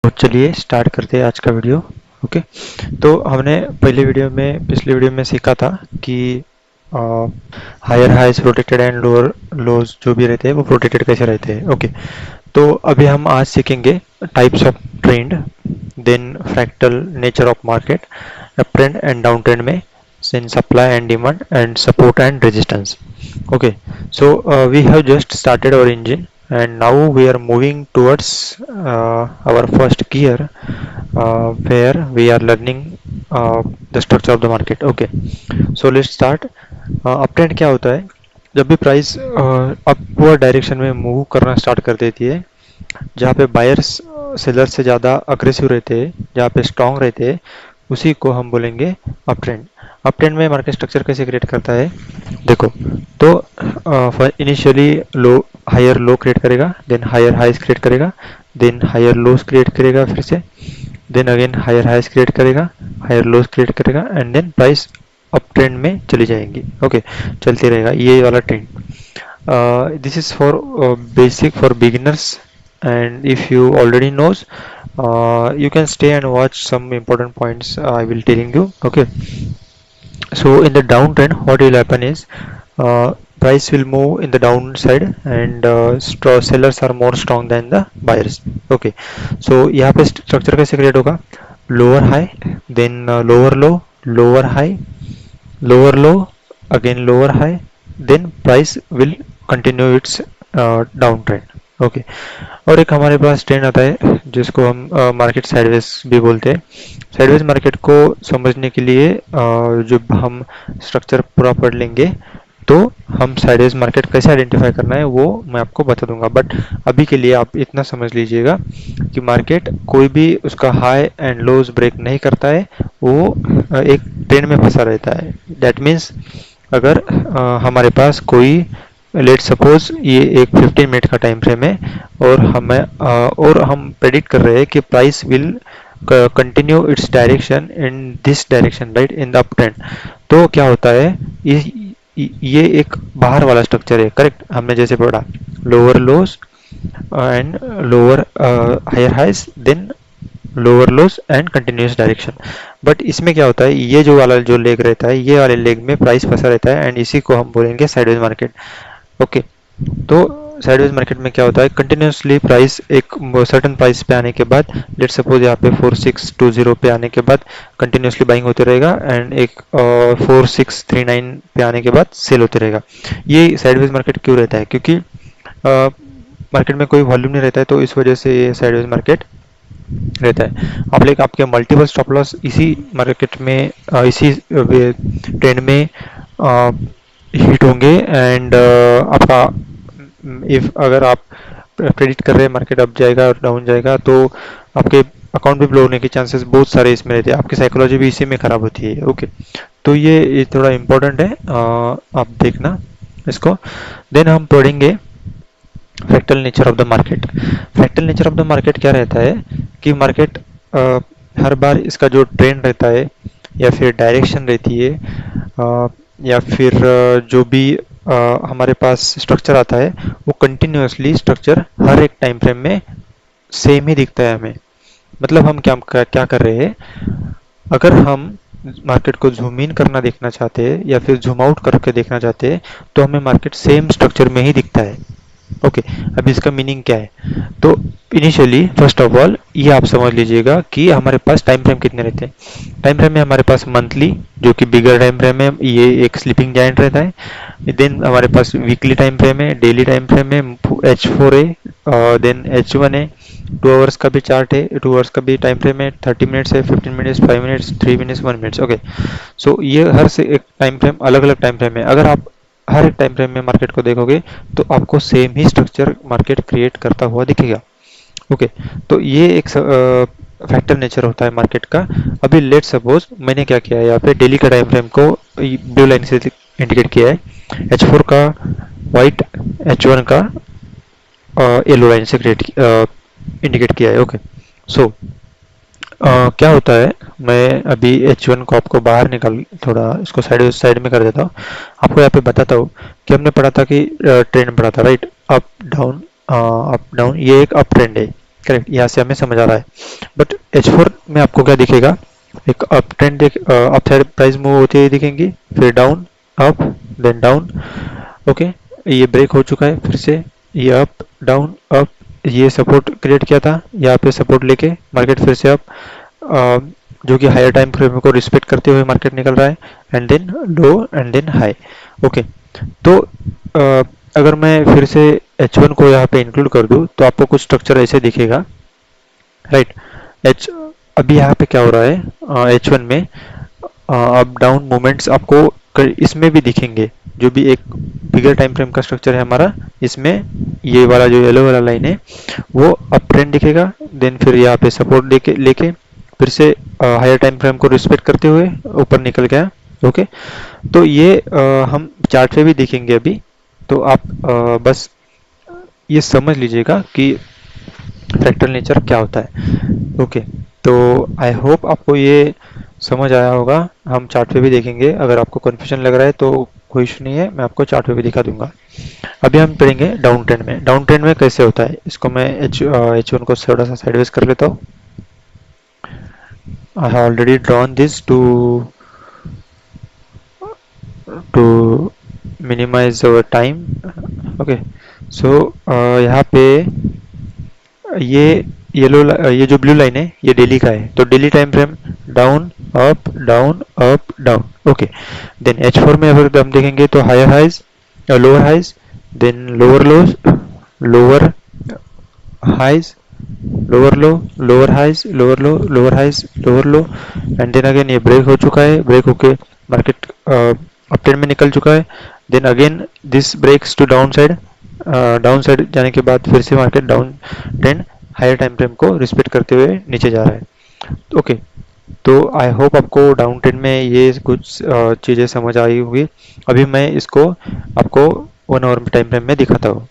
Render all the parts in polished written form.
तो चलिए स्टार्ट करते हैं आज का वीडियो। ओके, तो हमने पिछले वीडियो में सीखा था कि higher highs protected and lower lows जो भी रहते हैं वो प्रोटेक्टेड कैसे रहते हैं। ओके, तो अभी हम आज सीखेंगे types of trend, then fractal nature of market, up trend and down trend में, in supply and demand and support and resistance. Okay, so we have just started our engine and now we are moving towards our first gear, where we are learning the structure of the market. Okay, so let's start. Uptrend क्या होता है? जब भी price upward direction में move करना start कर देती है, जहाँ पे बायर्स सेलर से ज़्यादा अग्रेसिव रहते हैं, जहाँ पे स्ट्रॉन्ग रहते हैं, उसी को हम बोलेंगे अप ट्रेंड। अप ट्रेंड में मार्केट स्ट्रक्चर कैसे क्रिएट करता है, देखो। तो initially low higher low create करेगा, देन हायर हाइज क्रिएट करेगा, देन हायर लोस क्रिएट करेगा फिर से, then again higher highs create करेगा, हायर लोस क्रिएट करेगा and then price up trend में चली जाएंगी। ओके, चलते रहेगा ये वाला trend. This is for basic for beginners, and if you already knows, you can stay and watch some important points I will telling you. Okay, so in the downtrend what will happen is, price will move in the downside and sellers are more strong than the buyers. Okay, so यहाँ पे structure कैसे create होगा? Lower high, then lower low, lower high, lower low, again lower high, then price will continue its downtrend. Okay, और एक हमारे पास trend आता है जिसको हम मार्केट साइडवेज भी बोलते हैं। साइडवेज मार्केट को समझने के लिए जब हम स्ट्रक्चर पूरा पढ़ लेंगे तो हम साइडवेज मार्केट कैसे आइडेंटिफाई करना है वो मैं आपको बता दूंगा। बट अभी के लिए आप इतना समझ लीजिएगा कि मार्केट कोई भी उसका हाई एंड लोज ब्रेक नहीं करता है, वो एक ट्रेंड में फंसा रहता है। दैट मीन्स अगर हमारे पास कोई, लेट सपोज ये एक 15 मिनट का टाइम फ्रेम है और हम प्रेडिक्ट कर रहे हैं कि price will continue its direction in this direction, right, in the up trend. तो क्या होता है, ये एक बाहर वाला स्ट्रक्चर है, करेक्ट, हमने जैसे पढ़ा lower lows and lower higher highs, then lower lows and continuous direction. But इसमें क्या होता है, ये जो वाला जो लेग रहता है, ये वाले लेग में प्राइस फंसा रहता है एंड इसी को हम बोलेंगे साइडवेज मार्केट। ओके, तो साइडवेज मार्केट में क्या होता है, कंटिन्यूसली प्राइस एक सर्टेन प्राइस पे आने के बाद, लेट सपोज यहाँ पे 4620 पे आने के बाद कंटिन्यूसली बाइंग होते रहेगा एंड एक 4639 पे आने के बाद सेल होते रहेगा। ये साइडवेज मार्केट क्यों रहता है? क्योंकि मार्केट में कोई वॉल्यूम नहीं रहता है, तो इस वजह से ये साइडवेज मार्केट रहता है। आप लाइक आपके मल्टीपल स्टॉप लॉस इसी मार्केट में इसी ट्रेंड में हिट होंगे एंड आपका, इफ अगर आप प्रेडिक्ट कर रहे हैं मार्केट अप जाएगा और डाउन जाएगा, तो आपके अकाउंट भी ब्लो होने के चांसेस बहुत सारे इसमें रहते हैं, आपकी साइकोलॉजी भी इसी में खराब होती है। ओके, तो ये थोड़ा इम्पोर्टेंट है, आप देखना इसको। देन हम पढ़ेंगे fractal nature of the market. Fractal nature of the market क्या रहता है कि मार्केट हर बार इसका जो ट्रेंड रहता है या फिर डायरेक्शन रहती है, या फिर जो भी हमारे पास स्ट्रक्चर आता है, वो कंटिन्यूसली स्ट्रक्चर हर एक टाइम फ्रेम में सेम ही दिखता है हमें। मतलब हम क्या कर रहे हैं, अगर हम मार्केट को जूम इन करना देखना चाहते हैं या फिर जूम आउट करके देखना चाहते हैं, तो हमें मार्केट सेम स्ट्रक्चर में ही दिखता है। ओके, अभी इसका मीनिंग क्या है? तो इनिशियली फर्स्ट ऑफ ऑल ये आप समझ लीजिएगा कि हमारे पास टाइम फ्रेम कितने रहते हैं। टाइम फ्रेम में हमारे पास मंथली, जो कि बिगर टाइम फ्रेम है, ये एक स्लीपिंग जायंट रहता है। देन हमारे पास वीकली टाइम फ्रेम है, डेली टाइम फ्रेम है, H4 है, देन H1 है, 2 आवर्स का भी चार्ट है, 2 आवर्स का भी टाइम फ्रेम है, 30 मिनट्स है, 15 minutes, 5 minutes, 3 minutes, 1 minutes. Okay, so ये हर से एक टाइम फ्रेम अलग अलग टाइम फ्रेम है। अगर आप हर एक टाइम फ्रेम में मार्केट को देखोगे तो आपको सेम ही स्ट्रक्चर मार्केट क्रिएट करता हुआ दिखेगा। ओके, तो ये एक फैक्टर नेचर होता है मार्केट का। अभी लेट सपोज मैंने क्या किया है, यहाँ पे डेली का टाइम फ्रेम को ब्लू लाइन से इंडिकेट किया है, H4 का व्हाइट, H1 का येलो लाइन से इंडिकेट किया है। ओके, सो क्या होता है, मैं अभी H1 को आपको बाहर निकाल, थोड़ा इसको साइड में कर देता हूँ, आपको यहाँ पे बताता हूँ कि हमने पढ़ा था कि ट्रेंड पढ़ा था, right, up down, up down, ये एक अप ट्रेंड है। करेक्ट, यहाँ से हमें समझ आ रहा है। बट H4 में आपको क्या दिखेगा, एक up trend, up side price move होती हुई दिखेंगी, फिर down, up, then down. Okay, ये ब्रेक हो चुका है फिर से, ये अप डाउन अप, ये सपोर्ट क्रिएट किया था, यहाँ पे सपोर्ट लेके मार्केट फिर से अप, जो कि हायर टाइम फ्रेम को रिस्पेक्ट करते हुए मार्केट निकल रहा है, and then low and then high. Okay, तो अगर मैं फिर से H1 को यहाँ पे इंक्लूड कर दूँ तो आपको कुछ स्ट्रक्चर ऐसे दिखेगा, राइट। एच अभी यहाँ पे क्या हो रहा है, H1 में अप डाउन मूवमेंट्स आपको इसमें भी दिखेंगे, जो भी एक बिगर टाइम फ्रेम का स्ट्रक्चर है हमारा, इसमें ये वाला जो येलो वाला लाइन है वो अप ट्रेंड दिखेगा, देन फिर यहाँ पे सपोर्ट लेके लेके फिर से हायर टाइम फ्रेम को रिस्पेक्ट करते हुए ऊपर निकल गया। ओके, तो ये हम चार्ट पे भी देखेंगे अभी। तो आप बस ये समझ लीजिएगा कि फ्रैक्टल नेचर क्या होता है। ओके, तो आई होप आपको ये समझ आया होगा। हम चार्ट पे भी देखेंगे, अगर आपको कन्फ्यूजन लग रहा है तो कोई इशू नहीं है, मैं आपको चार्ट पे भी दिखा दूंगा। अभी हम पढ़ेंगे डाउन ट्रेंड में। डाउन ट्रेंड में कैसे होता है, इसको मैं H1 को थोड़ा सा साइडवेज कर लेता हूँ। I have already drawn this to minimise our time. Okay, so यहाँ पे ये ये जो ब्लू लाइन है ये डेली का है, तो daily time frame down up down up down. Okay, then H4 में अगर हम देखेंगे तो higher highs, lower highs, then lower lows, lower highs, lower low, lower highs, lower low, lower highs, lower low, and then again ये break हो चुका है, break होके मार्केट अप ट्रेंड में निकल चुका है। Then again this breaks to down side, down side जाने के बाद फिर से market down trend higher time frame को रिस्पेक्ट करते हुए नीचे जा रहा है। ओके, तो आई होप आपको डाउन ट्रेंड में ये कुछ चीज़ें समझ आई होगी। अभी मैं इसको आपको 1 आवर टाइम फ्रेम में दिखाता हूँ,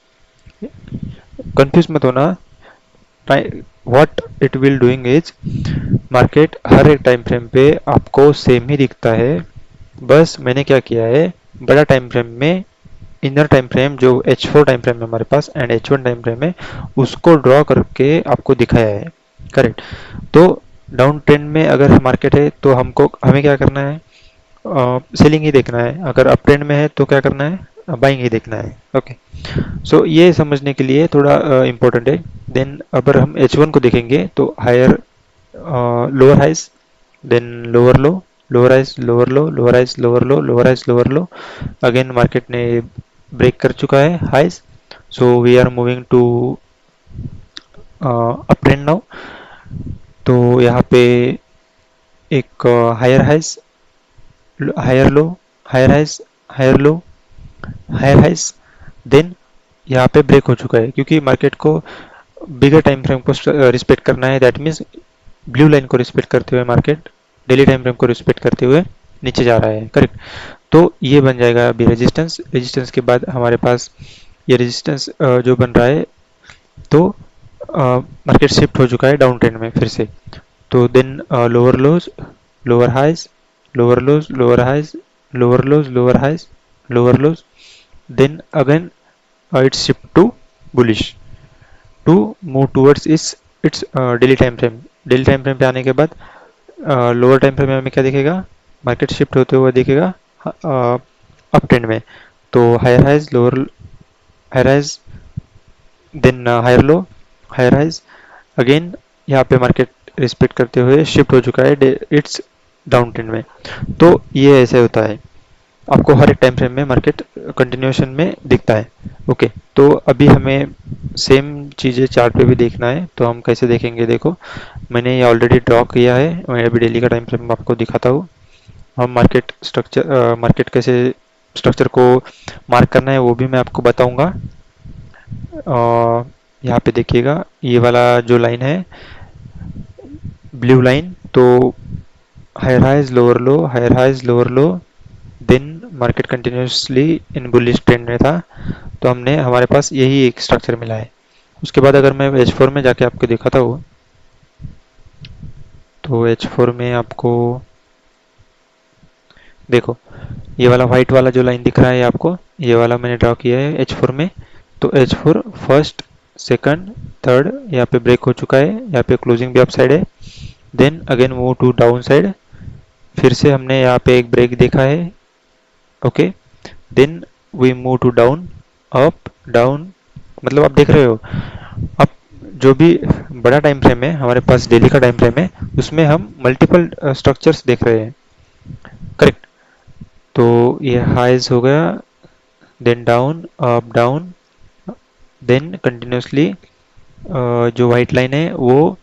कंफ्यूज मत होना। What it will doing is, market हर एक टाइम फ्रेम पे आपको सेम ही दिखता है, बस मैंने क्या किया है, बड़ा टाइम फ्रेम में इनर टाइम फ्रेम जो H4 टाइम फ्रेम है हमारे पास एंड H1 टाइम फ्रेम है, उसको ड्रॉ करके आपको दिखाया है। करेक्ट, तो डाउन ट्रेंड में अगर मार्केट है तो हमको हमें क्या करना है, सेलिंग ही देखना है, अगर अप ट्रेंड में है तो क्या करना है, बाइंग ही देखना है। ओके, सो ये समझने के लिए थोड़ा इम्पोर्टेंट है। देन अगर हम H1 को देखेंगे तो higher lower highs, then lower low, lower highs, lower low, lower highs, lower low, lower highs, lower low, again market ने ब्रेक कर चुका है highs, so we are moving to up trend now. तो यहाँ पे एक higher highs, higher low, higher highs, higher low, higher highs, then यहाँ पे ब्रेक हो चुका है, क्योंकि मार्केट को बिगर टाइम फ्रेम को रिस्पेक्ट करना है, दैट मीन्स ब्लू लाइन को रिस्पेक्ट करते हुए मार्केट डेली टाइम फ्रेम को रिस्पेक्ट करते हुए नीचे जा रहा है। करेक्ट, तो ये बन जाएगा अभी रेजिस्टेंस। रेजिस्टेंस के बाद हमारे पास ये रेजिस्टेंस जो बन रहा है, तो मार्केट शिफ्ट हो चुका है डाउन ट्रेंड में फिर से। तो then lower lows, lower highs, lower lows, lower highs, lower lows, lower highs, lower lows, then again it's shift to bullish to move towards इस its daily time frame. Daily time frame पे आने के बाद lower time frame में हमें क्या दिखेगा, market shift होते हुए दिखेगा अप ट्रेंड में। तो higher highs, lower higher highs, then higher low, higher highs, again यहाँ पे मार्केट रिस्पेक्ट करते हुए शिफ्ट हो चुका है इट्स डाउन ट्रेंड में। तो ये ऐसे होता है, आपको हर एक टाइम फ्रेम में मार्केट कंटिन्यूएशन में दिखता है। ओके, तो अभी हमें सेम चीज़ें चार्ट पे भी देखना है, तो हम कैसे देखेंगे, देखो मैंने ये ऑलरेडी ड्रॉ किया है, मैं अभी डेली का टाइम फ्रेम आपको दिखाता हूँ। हम मार्केट स्ट्रक्चर, मार्केट कैसे स्ट्रक्चर को मार्क करना है वो भी मैं आपको बताऊंगा। यहाँ पे देखिएगा ये वाला जो लाइन है ब्लू लाइन, तो higher highs, lower low, higher highs, lower low, दिन market continuously in bullish trend में था, तो हमने हमारे पास यही एक स्ट्रक्चर मिला है। उसके बाद अगर मैं H4 में जाके आपको दिखाता हूँ, तो H4 में आपको देखो ये वाला व्हाइट वाला जो लाइन दिख रहा है आपको, ये वाला मैंने ड्रॉ किया है H4 में। तो H4 फर्स्ट सेकंड, थर्ड, यहाँ पे ब्रेक हो चुका है, यहाँ पे क्लोजिंग भी अप साइड है, then again move to down side, फिर से हमने यहाँ पे एक ब्रेक देखा है, okay, then we move to down, up, down, मतलब आप देख रहे हो। अब जो भी बड़ा टाइम फ्रेम है हमारे पास, डेली का टाइम फ्रेम है, उसमें हम मल्टीपल स्ट्रक्चर्स देख रहे हैं, करेक्ट। तो ये हाइज हो गया, then down, up, down, then continuously जो वाइट लाइन है वो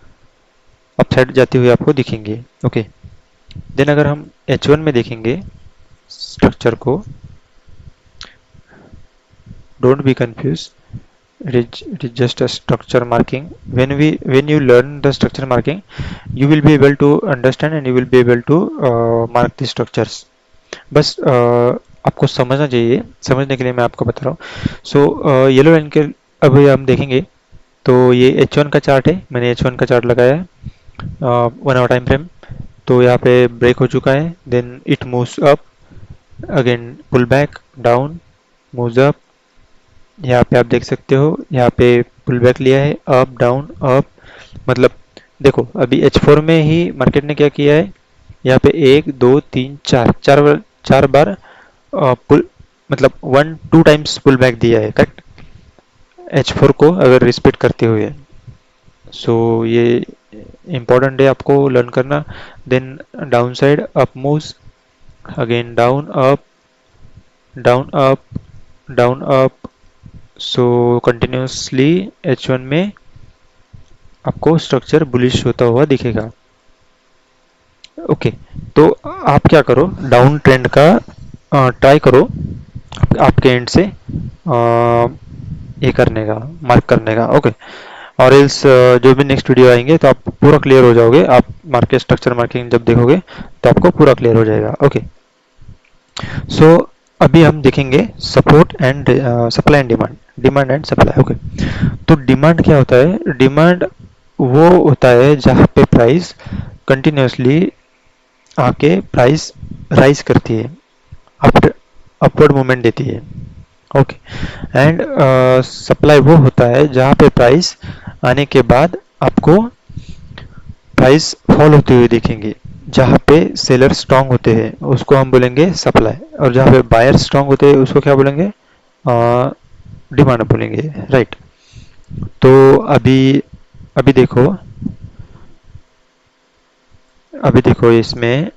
अपसाइड जाती हुई आपको दिखेंगे, ओके। देन अगर हम H1 में देखेंगे स्ट्रक्चर को, don't be confuse, it is just a structure marking. When you learn the structure marking, you will be able to understand and you will be able to mark the structures. बस आपको समझना चाहिए, समझने के लिए मैं आपको बता रहा हूँ। सो येलो लाइन के अभी हम देखेंगे, तो ये H1 का चार्ट है, मैंने H1 का चार्ट लगाया है, 1 आवर टाइम फ्रेम। तो यहाँ पे ब्रेक हो चुका है, then it moves up, again pull back down, moves up, यहाँ पे आप देख सकते हो, यहाँ पे पुल बैक लिया है, अप डाउन अप, मतलब देखो अभी H4 में ही मार्केट ने क्या किया है, यहाँ पे 1 2 3 4 पुल, मतलब 1 2 टाइम्स पुल बैक दिया है, करेक्ट, H4 को अगर रिस्पेक्ट करते हुए। सो ये इम्पोर्टेंट है आपको लर्न करना। Then down side up moves, again down up, down up, down up, so continuously H1 में आपको स्ट्रक्चर बुलिश होता हुआ दिखेगा, ओके। तो आप क्या करो, डाउन ट्रेंड का ट्राई करो आपके एंड से ये करने का, मार्क करने का, ओके। और इल्स जो भी नेक्स्ट वीडियो आएंगे तो आप पूरा क्लियर हो जाओगे, आप मार्केट स्ट्रक्चर मार्किंग जब देखोगे तो आपको पूरा क्लियर हो जाएगा, ओके। सो अभी हम देखेंगे support and supply and demand, demand and supply, okay. तो डिमांड क्या होता है, डिमांड वो होता है जहाँ पे प्राइस कंटिन्यूसली आके प्राइस राइज करती है, अपवर्ड मूवमेंट देती है, ओके। एंड सप्लाई वो होता है जहाँ पे प्राइस आने के बाद आपको प्राइस फॉल होते हुए देखेंगे, जहाँ पे सेलर स्ट्रांग होते हैं उसको हम बोलेंगे सप्लाई, और जहाँ पे बायर स्ट्रांग होते हैं उसको क्या बोलेंगे, डिमांड बोलेंगे, राइट। तो अभी अभी देखो, अभी देखो इसमें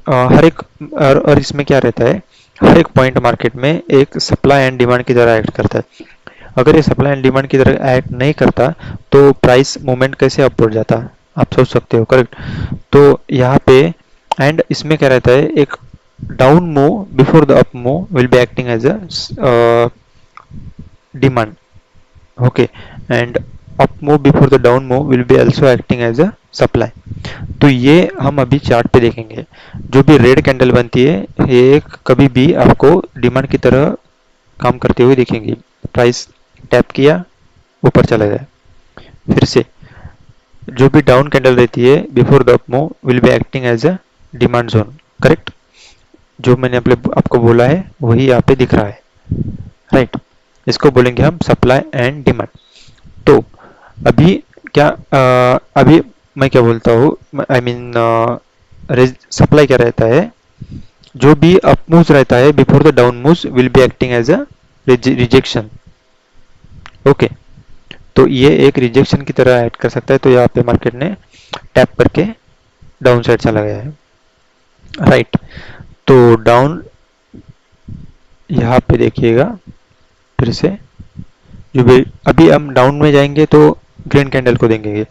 हर एक और इसमें क्या रहता है, हर एक पॉइंट मार्केट में एक सप्लाई एंड डिमांड की तरह एक्ट करता है। अगर ये सप्लाई एंड डिमांड की तरह एक्ट नहीं करता तो प्राइस मूवमेंट कैसे अपवर्ड जाता, आप सोच सकते हो, करेक्ट। तो यहाँ पे एंड इसमें क्या रहता है, एक down move before the up move will be acting as a demand, okay, and up move before the down move will be also acting as a supply. तो ये हम अभी चार्ट पे देखेंगे, जो भी रेड कैंडल बनती है ये कभी भी आपको डिमांड की तरह काम करते हुए दिखेंगी, प्राइस टैप किया ऊपर चला गया, फिर से जो भी डाउन कैंडल रहती है before the up move will be acting as a demand zone, correct. जो मैंने आपको बोला है वही यहाँ पे दिख रहा है, राइट। इसको बोलेंगे हम सप्लाई एंड डिमांड। तो अभी क्या अभी मैं क्या बोलता हूँ, आई मीन सप्लाई क्या रहता है, जो भी अप मूव्स रहता है before the down moves will be acting as a rejection, okay. तो ये एक रिजेक्शन की तरह ऐड कर सकता है, तो यहाँ पे मार्केट ने टैप करके डाउन साइड चला गया है, राइट। तो डाउन यहाँ पे देखिएगा, फिर से जो भी अभी हम डाउन में जाएंगे तो ग्रीन कैंडल को देखेंगे,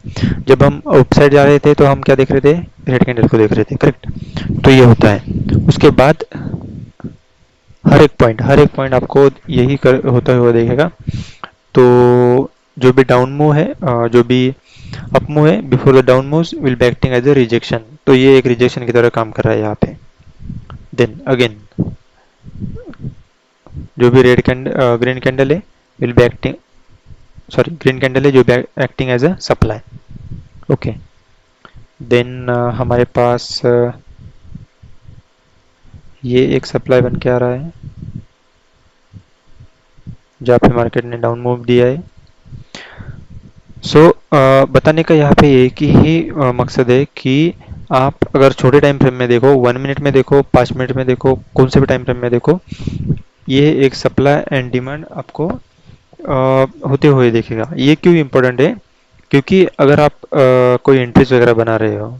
जब हम आउटसाइड जा रहे थे तो हम क्या देख रहे थे, रेड कैंडल को देख रहे थे, करेक्ट। तो ये होता है, उसके बाद हर एक पॉइंट आपको यही होता हुआ देखेगा। तो जो भी डाउन मूव है, जो भी अप मूव है before the down move will be acting as a rejection, तो ये एक रिजेक्शन की तरह काम कर रहा है यहाँ पे। देन अगेन जो भी रेड कैंडल ग्रीन कैंडल है will be acting, sorry green candle है जो भी acting as a supply, okay. देन हमारे पास ये एक सप्लाई बन के आ रहा है जहाँ पे मार्केट ने डाउन मूव दिया है, बताने का यहाँ पे एक ही मकसद है कि आप अगर छोटे टाइम फ्रेम में देखो, 1 मिनट में देखो, 5 मिनट में देखो, कौन से भी टाइम फ्रेम में देखो, ये एक सप्लाई एंड डिमांड आपको होते हुए देखेगा। ये क्यों इम्पोर्टेंट है? क्योंकि अगर आप कोई एंट्रीज वगैरह बना रहे हो,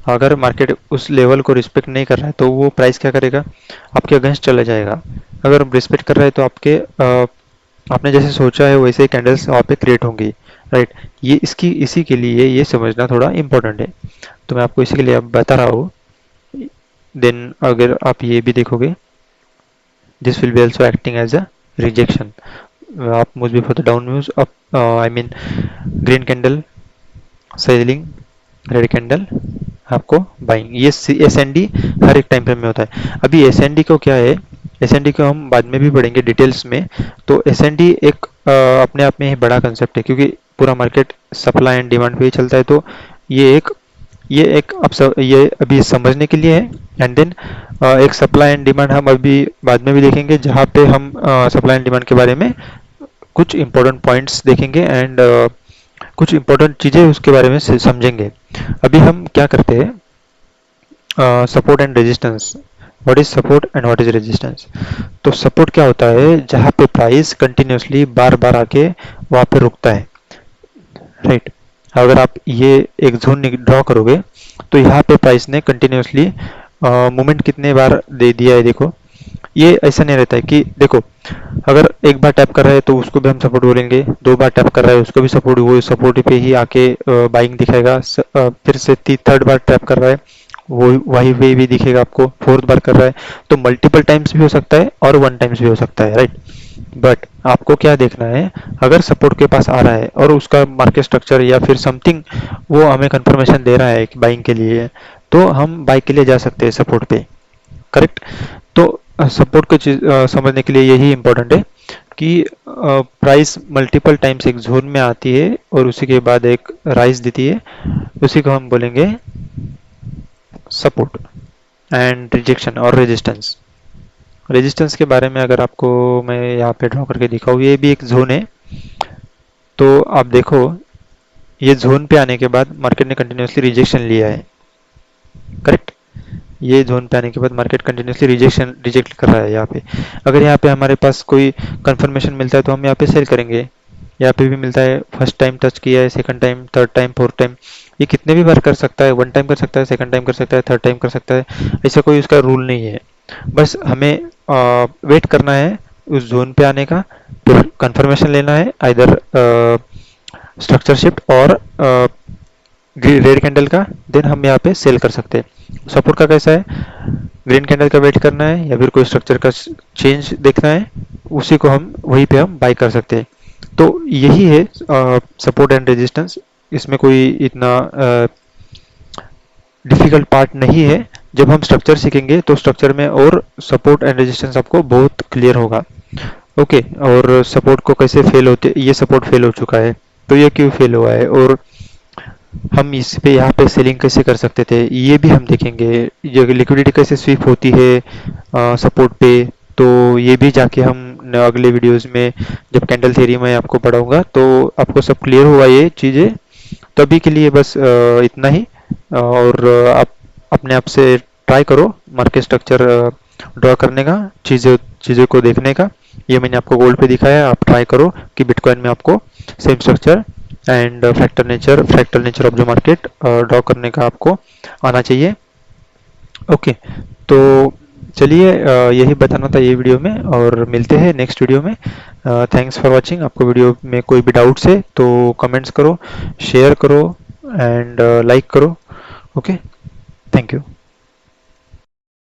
अगर मार्केट उस लेवल को रिस्पेक्ट नहीं कर रहा है तो वो प्राइस क्या करेगा, आपके अगेंस्ट चला जाएगा। अगर रिस्पेक्ट कर रहा है तो आपने जैसे सोचा है वैसे ही कैंडल्स वहाँ पे क्रिएट होंगी, राइट। ये इसकी इसी के लिए ये समझना थोड़ा इम्पोर्टेंट है, तो मैं आपको इसी के लिए अब बता रहा हूँ। देन अगर आप ये भी देखोगे, this will be also acting as a rejection. Up moves before the down moves up, I mean green candle selling, red candle आपको बाइंग। ये एस एन डी हर एक टाइम फ्रेम में होता है। अभी एस एन डी को क्या है, एस एन डी को हम बाद में भी पढ़ेंगे डिटेल्स में। तो एस एन डी एक अपने आप में ही बड़ा कंसेप्ट है, क्योंकि पूरा मार्केट सप्लाई एंड डिमांड पे ही चलता है। तो ये एक ये अभी समझने के लिए है। एंड देन एक सप्लाई एंड डिमांड हम अभी बाद में भी देखेंगे, जहाँ पे हम सप्लाई एंड डिमांड के बारे में कुछ इंपॉर्टेंट पॉइंट्स देखेंगे एंड कुछ इंपॉर्टेंट चीजें उसके बारे में समझेंगे। अभी हम क्या करते हैं, support and resistance. What is support and what is resistance? तो सपोर्ट क्या होता है, जहाँ पे प्राइस कंटिन्यूसली बार बार आके वहां पे रुकता है, राइट। अगर आप ये एक जोन ड्रॉ करोगे तो यहाँ पे प्राइस ने कंटिन्यूसली मूवमेंट कितने बार दे दिया है, देखो। ये ऐसा नहीं रहता है कि देखो, अगर एक बार टैप कर रहा है तो उसको भी हम सपोर्ट बोलेंगे, 2 बार टैप कर रहा है उसको भी सपोर्ट, वो सपोर्ट पे ही आके बाइंग दिखाएगा। फिर से 3rd बार टैप कर रहा है वो वही वे भी दिखेगा आपको, 4th बार कर रहा है। तो मल्टीपल टाइम्स भी हो सकता है और 1 टाइम्स भी हो सकता है, राइट। बट आपको क्या देखना है, अगर सपोर्ट के पास आ रहा है और उसका मार्केट स्ट्रक्चर या फिर समथिंग वो हमें कंफर्मेशन दे रहा है कि बाइंग के लिए है, तो हम बाई के लिए जा सकते हैं सपोर्ट पे, करेक्ट। तो सपोर्ट को समझने के लिए यही इंपॉर्टेंट है कि प्राइस मल्टीपल टाइम्स एक जोन में आती है और उसी के बाद एक राइज देती है, उसी को हम बोलेंगे सपोर्ट। एंड रिजेक्शन और रेजिस्टेंस। रेजिस्टेंस के बारे में अगर आपको मैं यहाँ पे ड्रॉ करके दिखाऊँ, ये भी एक जोन है। तो आप देखो, ये जोन पे आने के बाद मार्केट ने कंटिन्यूसली रिजेक्शन लिया है, करेक्ट। ये जोन पे आने के बाद मार्केट कंटिन्यूसली रिजेक्ट कर रहा है यहाँ पे। अगर यहाँ पे हमारे पास कोई कंफर्मेशन मिलता है तो हम यहाँ पे सेल करेंगे। यहाँ पे भी मिलता है, फर्स्ट टाइम टच किया है, second time, third time, fourth time, ये कितने भी बार कर सकता है, 1 टाइम कर सकता है, सेकंड टाइम कर सकता है, थर्ड टाइम कर सकता है। ऐसा कोई उसका रूल नहीं है। बस हमें वेट करना है उस जोन पे आने का, फिर कंफर्मेशन लेना है, आइदर स्ट्रक्चर शिफ्ट और रेड कैंडल का, देन हम यहाँ पे सेल कर सकते हैं। सपोर्ट का कैसा है, ग्रीन कैंडल का वेट करना है या फिर कोई स्ट्रक्चर का चेंज देखना है, उसी को हम वहीं पे हम बाई कर सकते हैं। तो यही है सपोर्ट एंड रेजिस्टेंस। इसमें कोई इतना डिफिकल्ट पार्ट नहीं है। जब हम स्ट्रक्चर सीखेंगे तो स्ट्रक्चर में और सपोर्ट एंड रेजिस्टेंस आपको बहुत क्लियर होगा, ओके। और सपोर्ट को कैसे फेल होते, ये सपोर्ट फेल हो चुका है तो ये क्यों फेल हुआ है, और हम इस पे यहाँ पे सेलिंग कैसे कर सकते थे, ये भी हम देखेंगे। ये लिक्विडिटी कैसे स्वीप होती है सपोर्ट पे, तो ये भी जाके हम अगले वीडियोस में जब कैंडल थ्योरी में आपको पढ़ाऊंगा तो आपको सब क्लियर हुआ ये चीज़ें। तो अभी के लिए बस इतना ही। और आप अपने आप से ट्राई करो मार्केट स्ट्रक्चर ड्रॉ करने का, चीज़ें चीज़ों को देखने का। ये मैंने आपको गोल्ड पे दिखाया, आप ट्राई करो कि बिटकॉइन में आपको same structure and fractal nature of the market draw करने का आपको आना चाहिए, ओके। तो चलिए यही बताना था ये वीडियो में, और मिलते हैं नेक्स्ट वीडियो में। Thanks for watching. आपको वीडियो में कोई भी डाउट्स है तो कमेंट्स करो, शेयर करो एंड लाइक करो, ओके। Thank you.